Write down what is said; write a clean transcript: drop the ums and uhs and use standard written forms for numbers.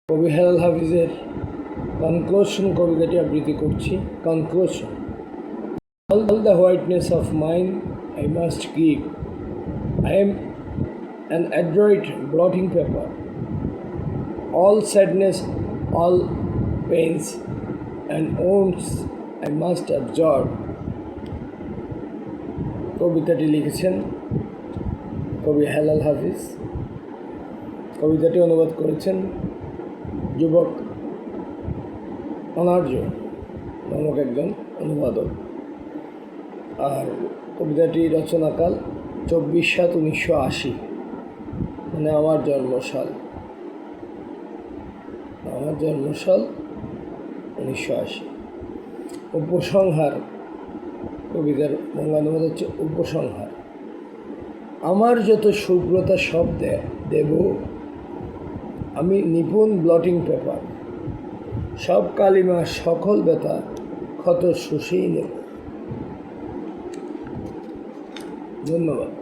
কবি হেলাল হাফিজের কনক্লুশন কবিতাটি আবৃত্তি করছি। Conclusion. All the whiteness of mine I must keep. I am an adroit blotting paper. All sadness, all pains and wounds I must absorb. কবিতাটি লিখেছেন কবি হেলাল হাফিজ। কবিতাটি অনুবাদ করেছেন যুবক অনার্য নামক একজন অনুবাদক। আর কবিতাটি রচনাকাল 24/7/1980, মানে আমার জন্মসাল 1980। উপসংহার, কবিতার বঙ্গানুবাদ হচ্ছে উপসংহার। আমার যত শুভ্রতা সব দেব আমি নিপুণ ব্লটিং পেপার, সব কালিমা সকল ব্যথা ক্ষত শুষেই নেব। ধন্যবাদ।